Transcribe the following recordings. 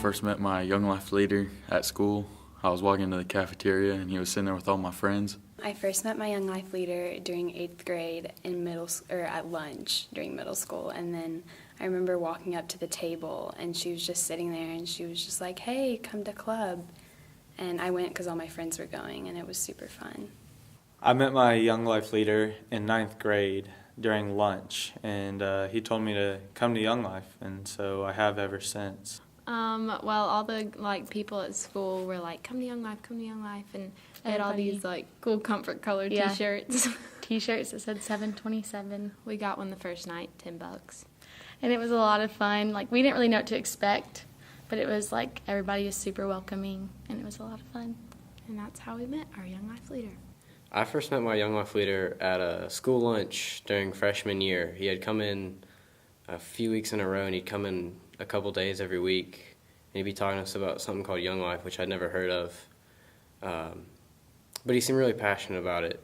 first met my Young Life leader at school. I was walking into the cafeteria and he was sitting there with all my friends. I first met my Young Life leader during 8th grade in at lunch during middle school, and then I remember walking up to the table and she was just sitting there and she was just like, "Hey, come to club." And I went because all my friends were going and it was super fun. I met my Young Life leader in 9th grade during lunch, and he told me to come to Young Life, and so I have ever since. Well, all the people at school were like, "Come to Young Life, come to Young Life," and they had all these cool comfort color T-shirts. T-shirts that said 727. We got one the first night, $10. And it was a lot of fun. We didn't really know what to expect, but it was everybody was super welcoming, and it was a lot of fun. And that's how we met our Young Life leader. I first met my Young Life leader at a school lunch during freshman year. He had come in a few weeks in a row, and he'd come in a couple days every week, and he'd be talking to us about something called Young Life, which I'd never heard of. But he seemed really passionate about it.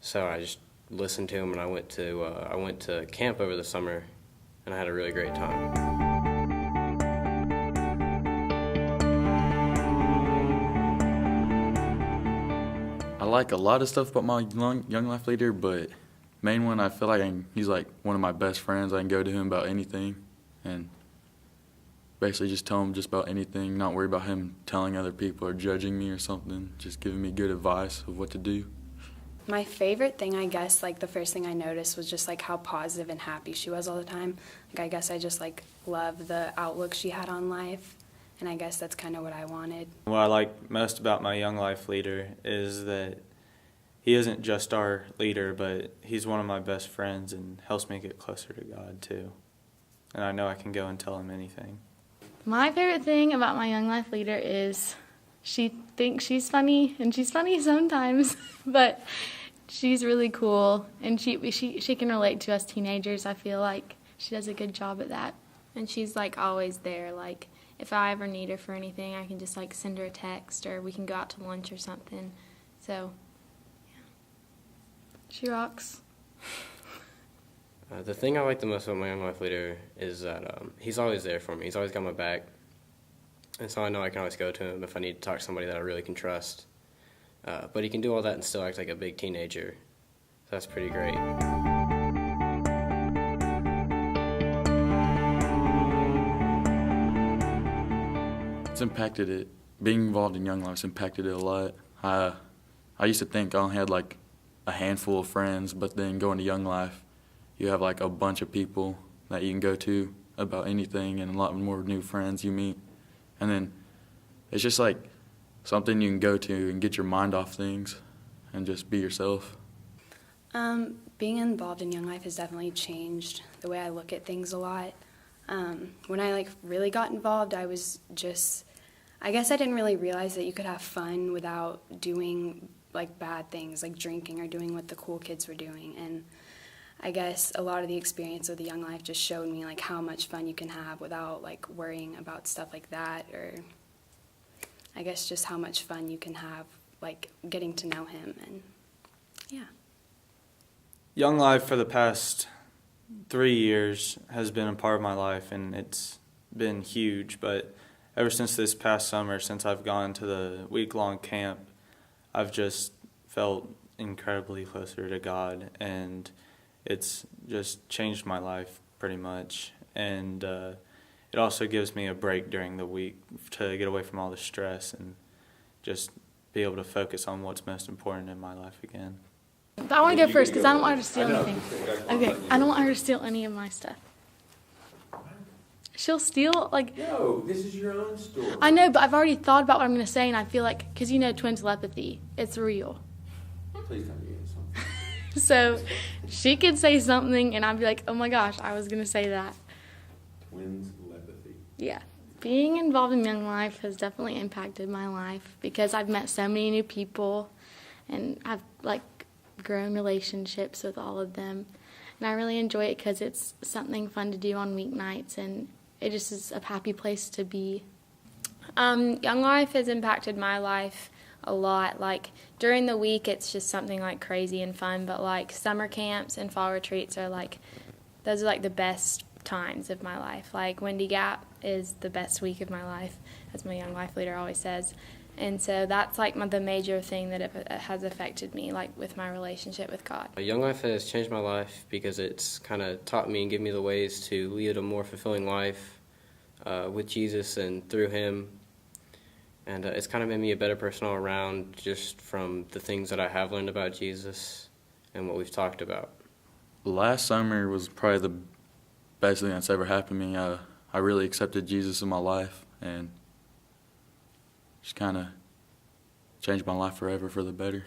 So I just listened to him, and I went to camp over the summer, and I had a really great time. I like a lot of stuff about my Young Life leader, but main one, I feel like he's like one of my best friends. I can go to him about anything and basically just tell him just about anything, not worry about him telling other people or judging me or something, just giving me good advice of what to do. My favorite thing, I guess, the first thing I noticed was just how positive and happy she was all the time. I guess I just loved the outlook she had on life, and I guess that's kind of what I wanted. What I like most about my Young Life leader is that he isn't just our leader, but he's one of my best friends and helps me get closer to God too. And I know I can go and tell him anything. My favorite thing about my Young Life leader is she thinks she's funny, and she's funny sometimes, but she's really cool, and she can relate to us teenagers. I feel like she does a good job at that. And she's always there. If I ever need her for anything, I can just send her a text, or we can go out to lunch or something. So, yeah. She rocks. The thing I like the most about my Young Life leader is that he's always there for me. He's always got my back. And so I know I can always go to him if I need to talk to somebody that I really can trust. But he can do all that and still act like a big teenager. So that's pretty great. It's impacted it. Being involved in Young Life's impacted it a lot. I used to think I only had a handful of friends, but then going to Young Life, you have a bunch of people that you can go to about anything and a lot more new friends you meet. And then it's just something you can go to and get your mind off things and just be yourself. Being involved in Young Life has definitely changed the way I look at things a lot. When I really got involved, I guess I didn't really realize that you could have fun without doing bad things, like drinking or doing what the cool kids were doing. And I guess a lot of the experience of the Young Life just showed me how much fun you can have without worrying about stuff like that, or I guess just how much fun you can have getting to know him. And yeah. Young Life for the past 3 years has been a part of my life, and it's been huge. But ever since this past summer, since I've gone to the week-long camp, I've just felt incredibly closer to God, and it's just changed my life pretty much. And it also gives me a break during the week to get away from all the stress and just be able to focus on what's most important in my life again. But I want to go first because I don't want her to steal anything. Okay, I don't want her to steal any of my stuff. She'll steal, No, this is your own story. I know, but I've already thought about what I'm going to say, and I feel because twin telepathy, it's real. Please tell me you get something. So she could say something, and I'd be like, oh my gosh, I was going to say that. Twin telepathy. Yeah. Being involved in Young Life has definitely impacted my life because I've met so many new people, and I've grown relationships with all of them. And I really enjoy it because it's something fun to do on weeknights, and it just is a happy place to be. Young Life has impacted my life a lot. During the week, it's just something crazy and fun, but summer camps and fall retreats are those are the best times of my life. Like Windy Gap is the best week of my life, as my Young Life leader always says. And so that's like the major thing that it has affected me, like with my relationship with God. Young Life has changed my life because it's kind of taught me and given me the ways to lead a more fulfilling life with Jesus and through Him. And it's kind of made me a better person all around just from the things that I have learned about Jesus and what we've talked about. Last summer was probably the best thing that's ever happened to me. I really accepted Jesus in my life and just kind of changed my life forever for the better.